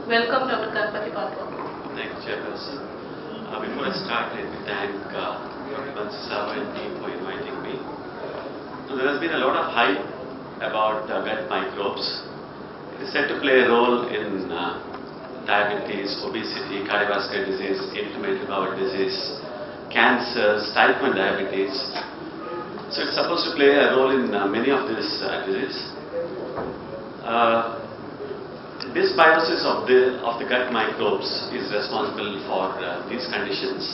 Welcome, Dr. Ganpathy Bantwal. Thank you, Chairperson. Before I start, let me thank Dr. Bansal and team for inviting me. So there has been a lot of hype about gut microbes. It is said to play a role in diabetes, obesity, cardiovascular disease, inflammatory bowel disease, cancers, type 1 diabetes. So it's supposed to play a role in many of these diseases. This biosis of the gut microbes is responsible for these conditions.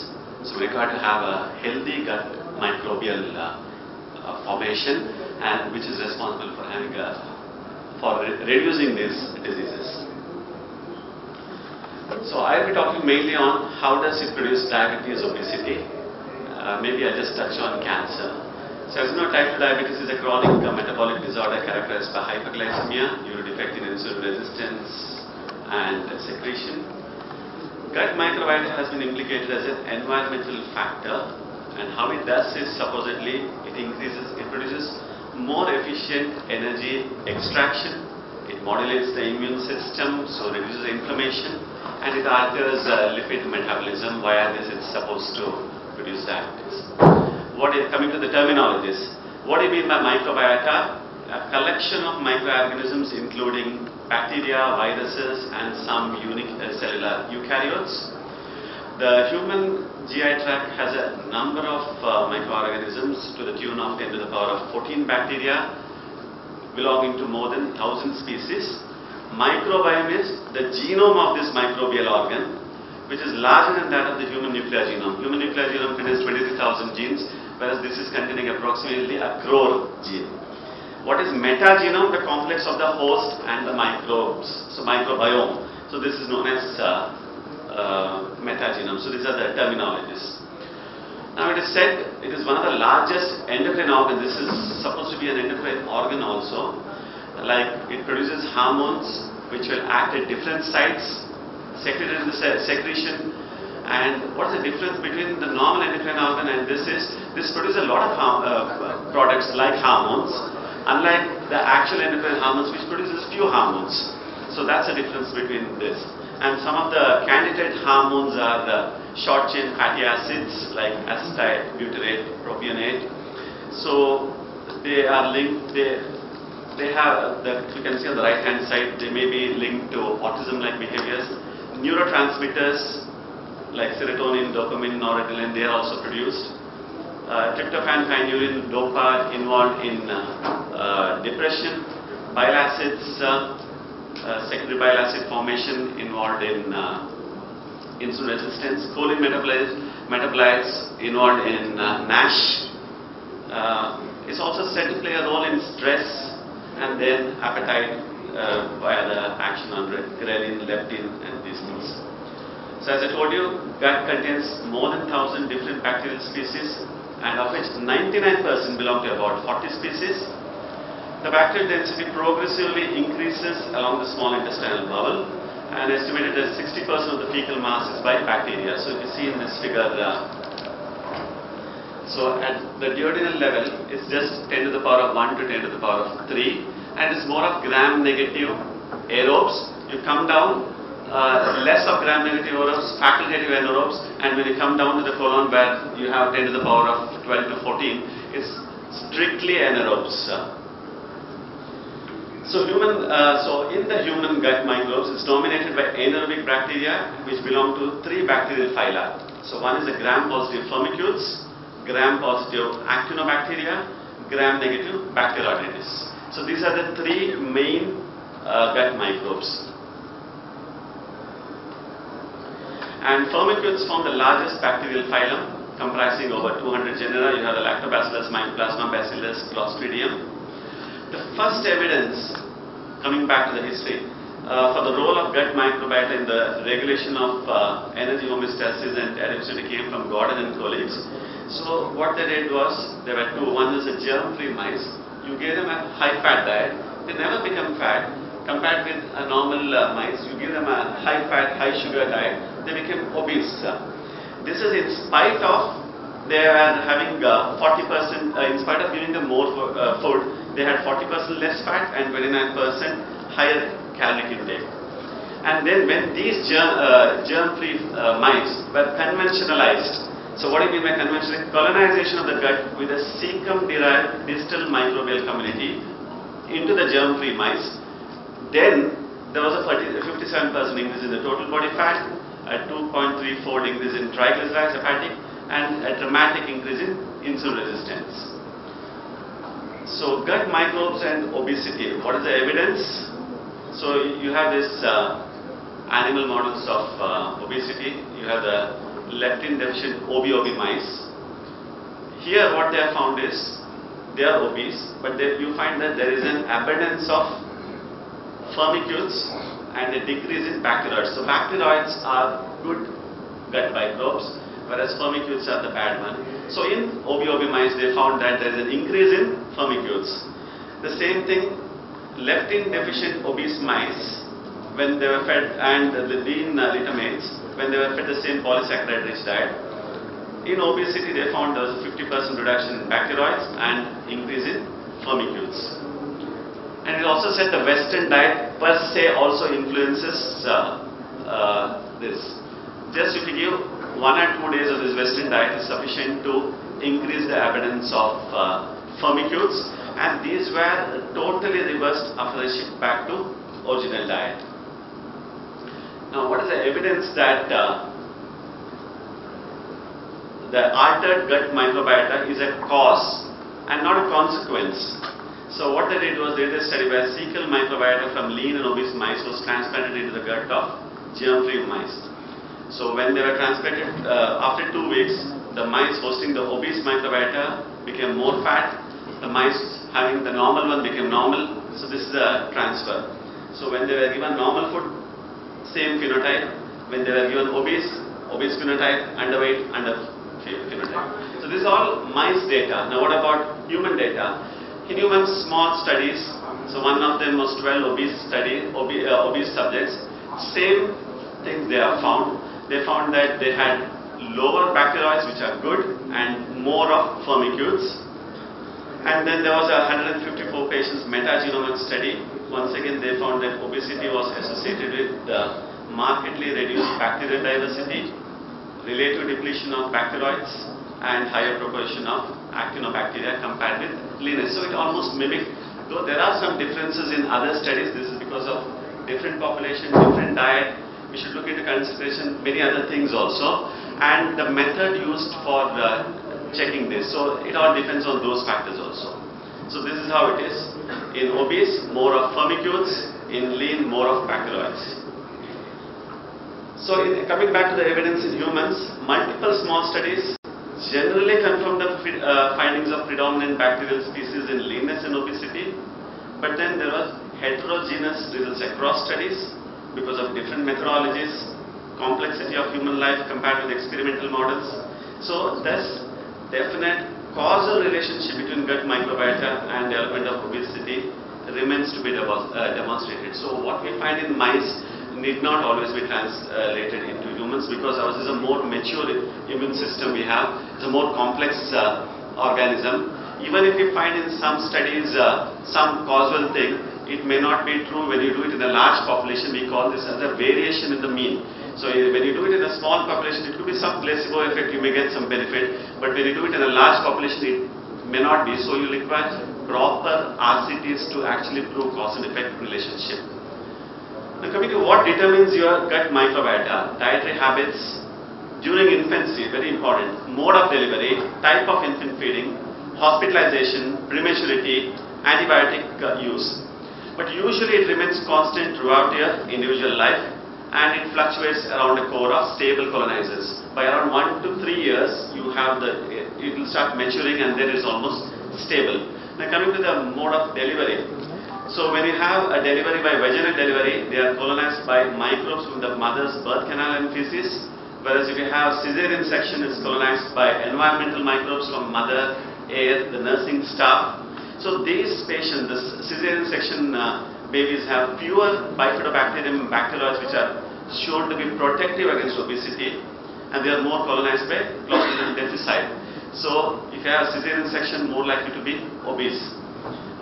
So we require to have a healthy gut microbial formation, and which is responsible for having reducing these diseases. So I'll be talking mainly on how does it produce diabetes, obesity. Maybe I'll just touch on cancer. So as you know, type 2 diabetes is a chronic metabolic disorder characterized by hyperglycemia due to defect in insulin resistance and secretion. Gut microbiota has been implicated as an environmental factor, and how it does is supposedly it produces more efficient energy extraction, it modulates the immune system, so reduces inflammation, and it alters lipid metabolism. Via this it's supposed to produce diabetes. Coming to the terminologies, what do you mean by microbiota? A collection of microorganisms including bacteria, viruses, and some unique cellular eukaryotes. The human GI tract has a number of microorganisms to the tune of 10 to the power of 14 bacteria belonging to more than 1,000 species. Microbiome is the genome of this microbial organ, which is larger than that of the human nuclear genome. Human nuclear genome contains 23,000 genes, whereas this is containing approximately a crore gene. What is metagenome? The complex of the host and the microbes. So microbiome. So this is known as metagenome. So these are the terminologies. Now it is said it is one of the largest endocrine organs. This is supposed to be an endocrine organ also. Like it produces hormones which will act at different sites, secreted in the secretion. And what is the difference between the normal endocrine organ and this produces a lot of products like hormones, unlike the actual endocrine hormones which produces few hormones. So that's the difference between this. And some of the candidate hormones are the short chain fatty acids like acetyl, butyrate, propionate. So they are linked, they have, you can see on the right hand side, they may be linked to autism-like behaviors. Neurotransmitters like serotonin, dopamine, noradrenaline, they are also produced. Tryptophan, kynurenine, dopa involved in depression. Bile acids, secondary bile acid formation involved in insulin resistance. Choline metabolites involved in NASH. It's also said to play a role in stress and then appetite via the action on ghrelin, leptin, and these things. So as I told you, gut contains more than 1,000 different bacterial species, and of which 99% belong to about 40 species. The bacterial density progressively increases along the small intestinal bowel, and estimated that 60% of the fecal mass is by bacteria. So if you see in this figure, so at the duodenal level, it's just 10 to the power of 1 to 10 to the power of 3, and it's more of gram-negative aerobes. You come down, less of gram-negative aerobes, facultative anaerobes, and when you come down to the colon where you have 10 to the power of 12 to 14, it's strictly anaerobes. So in the human gut microbes, it's dominated by anaerobic bacteria, which belong to 3 bacterial phyla. So one is the gram-positive firmicutes, gram-positive actinobacteria, gram-negative bacteroidetes. So these are the 3 main gut microbes. And firmicutes form the largest bacterial phylum, comprising over 200 genera. You have the Lactobacillus, Mycoplasma, Bacillus, Clostridium. The first evidence, coming back to the history, for the role of gut microbiota in the regulation of energy homeostasis and adaptation came from Gordon and colleagues. So what they did was, there were 2. One is a germ-free mice. You gave them a high-fat diet. They never become fat. Compared with a normal mice, you give them a high-fat, high-sugar diet, they became obese. This is in spite of they are having 40%, in spite of giving them more food, they had 40% less fat and 29% higher caloric intake. And then when these germ-free mice were conventionalized, so what do you mean by conventional? Colonization of the gut with a cecum-derived distal microbial community into the germ-free mice, then there was a 57% increase in the total body fat, a 2.34 increase in triglycerides hepatic, and a dramatic increase in insulin resistance. So gut microbes and obesity, what is the evidence? So you have this animal models of obesity. You have the leptin deficient OB mice. Here what they have found is they are obese, but you find that there is an abundance of firmicutes and a decrease in bacteroids. So bacteroids are good gut microbes, whereas firmicutes are the bad one. So in OB mice they found that there is an increase in firmicutes. The same thing, leptin deficient obese mice, when they were fed, and the lean littermates, when they were fed the same polysaccharide rich diet, in obesity they found there was a 50% reduction in bacteroids and increase in firmicutes. And it also said the Western diet per se also influences this. Just if you give 1 or 2 days of this Western diet is sufficient to increase the abundance of firmicutes, and these were totally reversed after the shift back to original diet. Now, what is the evidence that the altered gut microbiota is a cause and not a consequence? So what they did was they did a study where fecal microbiota from lean and obese mice was transplanted into the gut of germ-free mice. So when they were transplanted, after 2 weeks, the mice hosting the obese microbiota became more fat. The mice having the normal one became normal. So this is a transfer. So when they were given normal food, same phenotype. When they were given obese phenotype, underweight, phenotype. So this is all mice data. Now what about human data? In humans, small studies. So one of them was 12 obese subjects. Same thing they have found. They found that they had lower bacteroids, which are good, and more of firmicutes. And then there was a 154 patients metagenomic study. Once again, they found that obesity was associated with markedly reduced bacterial diversity, relative depletion of bacteroids, and higher proportion of actinobacteria compared with leanness. So it almost mimicked, though there are some differences in other studies. This is because of different population, different diet. We should look into consideration many other things also, and the method used for checking this. So it all depends on those factors also. So this is how it is. In obese, more of firmicutes. In lean, more of bacteroids. So coming back to the evidence in humans, multiple small studies generally confirm the findings of predominant bacterial species in leanness and obesity. But then there was heterogeneous results across studies because of different methodologies, complexity of human life compared with experimental models. So this definite causal relationship between gut microbiota and development of obesity remains to be demonstrated. So what we find in mice need not always be translated into humans, because ours is a more mature immune system we have. It's a more complex organism. Even if we find in some studies some causal thing, it may not be true when you do it in a large population. We call this as a variation in the mean. So when you do it in a small population, it could be some placebo effect, you may get some benefit. But when you do it in a large population, it may not be. So you require proper RCTs to actually prove cause and effect relationship. Now coming to what determines your gut microbiota, dietary habits during infancy, very important, mode of delivery, type of infant feeding, hospitalization, prematurity, antibiotic use. But usually it remains constant throughout your individual life, and it fluctuates around a core of stable colonizers. By around 1 to 3 years, it will start maturing, and then it's almost stable. Now coming to the mode of delivery. So when you have a delivery by vaginal delivery, they are colonized by microbes from the mother's birth canal and feces. Whereas if you have cesarean section, it's colonized by environmental microbes from mother, air, the nursing staff. So these patients, the cesarean section babies have fewer bifidobacterium bacteroids, which are shown to be protective against obesity, and they are more colonized by Clostridium difficile. So if you have cesarean section, more likely to be obese.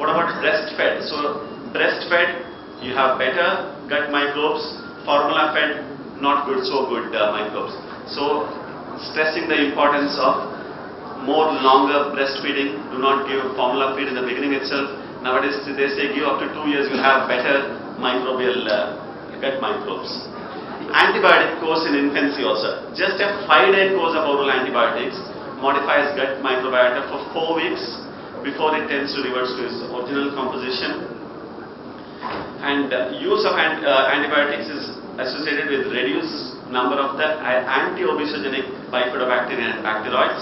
What about breastfed? So breastfed, you have better gut microbes, formula fed, not good, so good microbes. So stressing the importance of more longer breastfeeding. Do not give formula feed in the beginning itself. Nowadays they say give up to 2 years, you'll have better microbial gut microbes. Antibiotic course in infancy also. Just a 5-day course of oral antibiotics modifies gut microbiota for 4 weeks before it tends to revert to its original composition. And use of antibiotics is associated with reduced number of the anti-obesogenic bifidobacteria and bacteroids.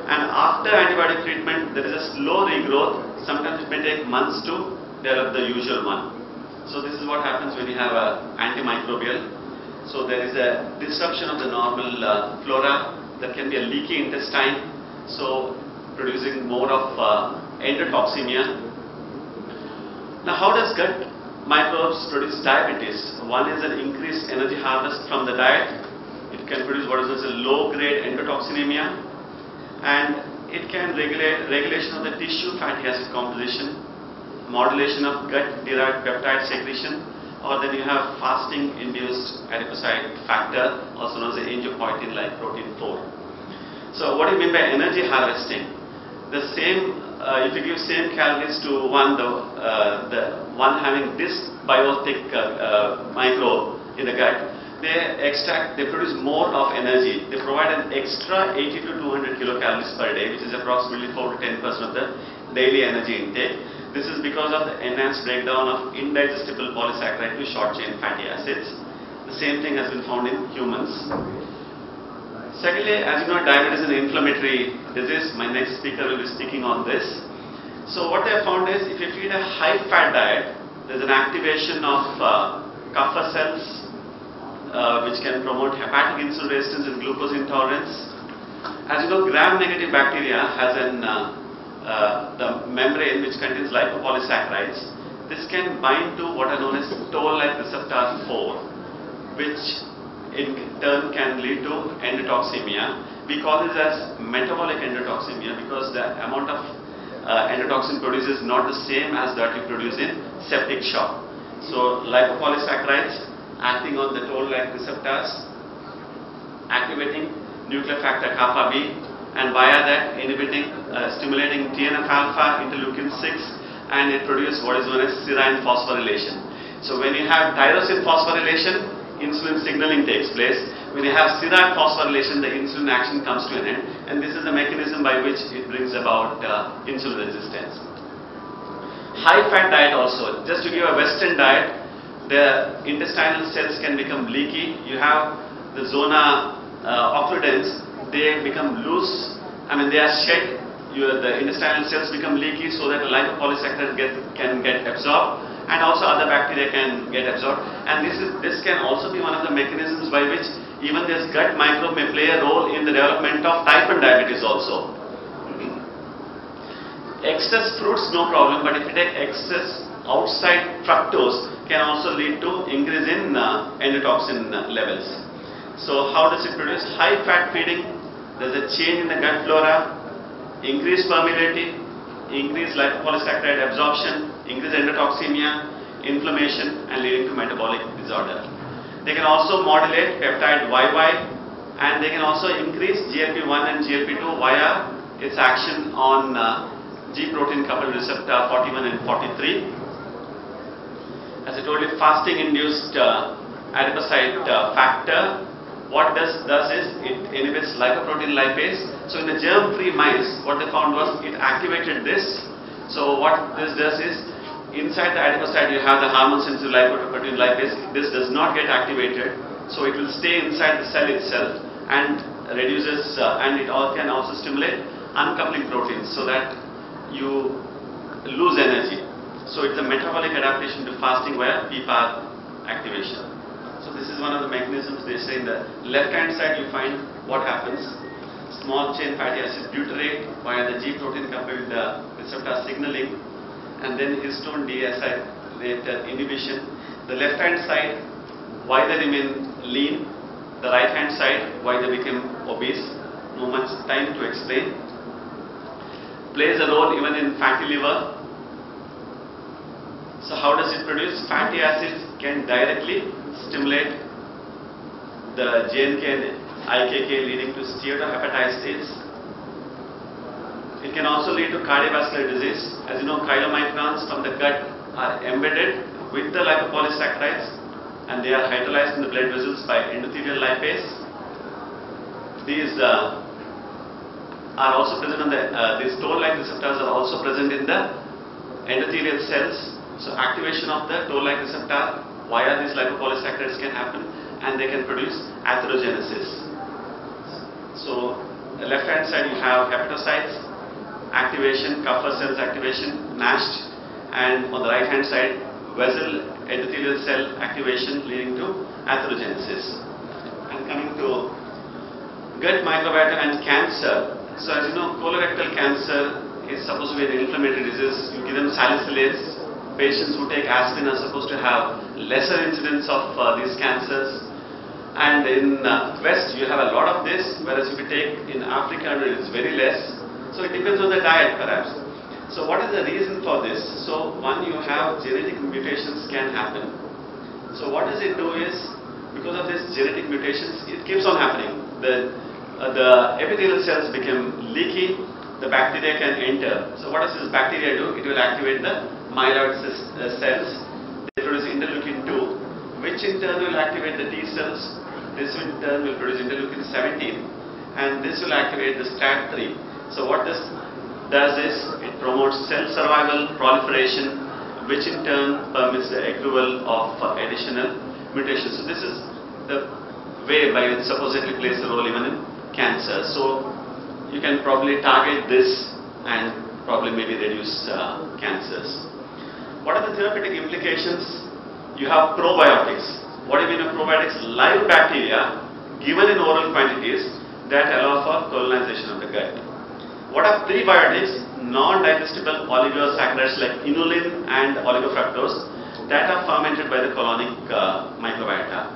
And after antibiotic treatment, there is a slow regrowth. Sometimes it may take months to develop the usual one. So this is what happens when you have an antimicrobial. So there is a disruption of the normal flora. There can be a leaky intestine, so producing more of endotoxemia. Now how does gut microbes produce diabetes? One is an increased energy harvest from the diet. It can produce what is known as a low-grade endotoxinemia, and it can regulate regulation of the tissue fatty acid composition, modulation of gut-derived peptide secretion, or then you have fasting-induced adipocyte factor, also known as angiopoietin-like protein 4. So what do you mean by energy harvesting? The same, if you give same calories to one, the one having dysbiotic microbe in the gut, they produce more of energy. They provide an extra 80 to 200 kilocalories per day, which is approximately 4 to 10% of the daily energy intake. This is because of the enhanced breakdown of indigestible polysaccharide to short chain fatty acids. The same thing has been found in humans. Secondly, as you know, diabetes is an inflammatory disease. My next speaker will be speaking on this. So what they have found is, if you feed a high-fat diet, there is an activation of Kupffer cells, which can promote hepatic insulin resistance and glucose intolerance. As you know, gram-negative bacteria has the membrane which contains lipopolysaccharides. This can bind to what are known as toll-like receptor 4, which in turn can lead to endotoxemia. We call this as metabolic endotoxemia because the amount of endotoxin produced is not the same as that you produce in septic shock. So lipopolysaccharides acting on the toll-like receptors, activating nuclear factor kappa B, and via that inhibiting, stimulating TNF alpha, interleukin 6, and it produces what is known as serine phosphorylation. So when you have tyrosine phosphorylation, insulin signaling takes place. When you have serine phosphorylation, the insulin action comes to an end, and this is the mechanism by which it brings about insulin resistance. High-fat diet also, just to give a Western diet, the intestinal cells can become leaky. You have the zona occludens, they become loose, they are shed. The intestinal cells become leaky so that the lipopolysaccharide can get absorbed, and also other bacteria can get absorbed. And this can also be one of the mechanisms by which even this gut microbe may play a role in the development of type 1 diabetes also. Excess fruits, no problem, but if you take excess outside fructose, can also lead to increase in endotoxin levels. So how does it produce? High fat feeding, there's a change in the gut flora, increased permeability, increased lipopolysaccharide absorption, increased endotoxemia, inflammation, and leading to metabolic disorder. They can also modulate peptide YY, and they can also increase GLP-1 and GLP-2 via its action on G protein coupled receptor 41 and 43. As I told you, fasting induced adipocyte factor, what does is it inhibits lipoprotein lipase. So in the germ-free mice, what they found was it activated this. So what this does is, inside the adipocyte you have the hormone-sensitive lipoprotein lipase. This does not get activated, so it will stay inside the cell itself and reduces, and it can also stimulate uncoupling proteins so that you lose energy. So it's a metabolic adaptation to fasting via PPAR activation. So this is one of the mechanisms. They say in the left-hand side you find what happens. Small chain fatty acid butyrate via the G protein coupled receptor signaling, and then histone deacetylated inhibition. The left-hand side, why they remain lean. The right-hand side, why they became obese. No much time to explain. Plays a role even in fatty liver. So how does it produce? Fatty acids can directly stimulate the JNK and IKK leading to steatohepatitis. It can also lead to cardiovascular disease. As you know, chylomicrons from the gut are embedded with the lipopolysaccharides and they are hydrolyzed in the blood vessels by endothelial lipase. These are also present on these toll-like receptors are also present in the endothelial cells. So activation of the toll-like receptor via these lipopolysaccharides can happen and they can produce atherogenesis. So the left hand side you have hepatocytes activation, Kupffer cells activation, NASH, and on the right hand side vessel endothelial cell activation leading to atherogenesis. And coming to gut microbiota and cancer. So as you know, colorectal cancer is supposed to be an inflammatory disease. You give them salicylates. Patients who take aspirin are supposed to have lesser incidence of these cancers. And in West you have a lot of this, whereas if you take in Africa it is very less. So it depends on the diet perhaps. So what is the reason for this? So one, you have genetic mutations can happen. So what does it do is, because of these genetic mutations, it keeps on happening. The epithelial cells become leaky, the bacteria can enter. So what does this bacteria do? It will activate the myeloid cells. They produce interleukin 2, which in turn will activate the T cells. This in turn will produce interleukin 17, and this will activate the STAT3. So what this does is, it promotes cell survival, proliferation, which in turn permits the accrual of additional mutations. So this is the way by which supposedly plays a role even in cancer. So you can probably target this and probably maybe reduce cancers. What are the therapeutic implications? You have probiotics. What do you mean by probiotics? Live bacteria given in oral quantities that allow for colonization of the gut. What are prebiotics? Non-digestible oligosaccharides like inulin and oligofructose that are fermented by the colonic microbiota.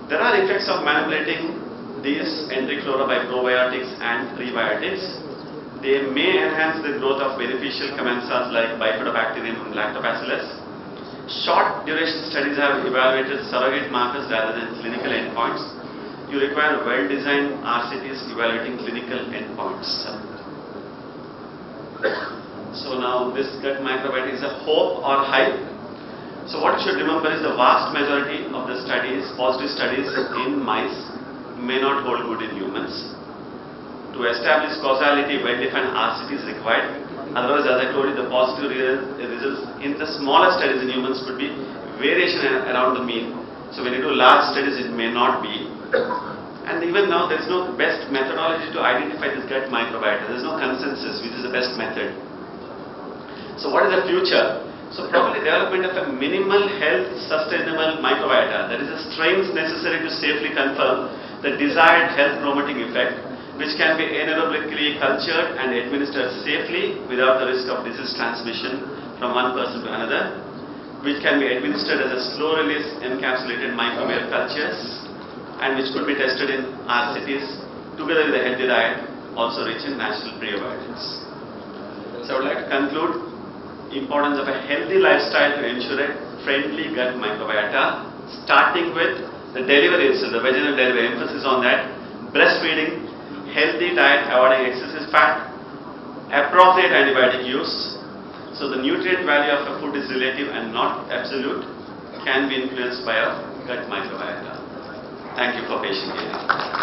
There are effects of manipulating these entry flora by probiotics and prebiotics. They may enhance the growth of beneficial commensals like Bifidobacterium and Lactobacillus. Short duration studies have evaluated surrogate markers rather than clinical endpoints. You require well-designed RCTs evaluating clinical endpoints. So now this gut microbiota is a hope or hype. So what you should remember is the vast majority of the studies, positive studies in mice may not hold good in humans. To establish causality, well-defined RCT is required. Otherwise, as I told you, the positive results in the smaller studies in humans could be variation around the mean. So when you do large studies, it may not be. And even now, there is no best methodology to identify this gut microbiota. There is no consensus which is the best method. So what is the future? So probably development of a minimal health sustainable microbiota, that is the strains necessary to safely confirm the desired health promoting effect, which can be anaerobically cultured and administered safely without the risk of disease transmission from one person to another, which can be administered as a slow release encapsulated microbial cultures, and which could be tested in RCTs together with a healthy diet, also rich in natural probiotics. So I would like to conclude importance of a healthy lifestyle to ensure a friendly gut microbiota, starting with the delivery, so the vaginal delivery, emphasis on that, breastfeeding, healthy diet, avoiding excessive fat, appropriate antibiotic use. So the nutrient value of a food is relative and not absolute, can be influenced by our gut microbiota. Thank you for patient hearing.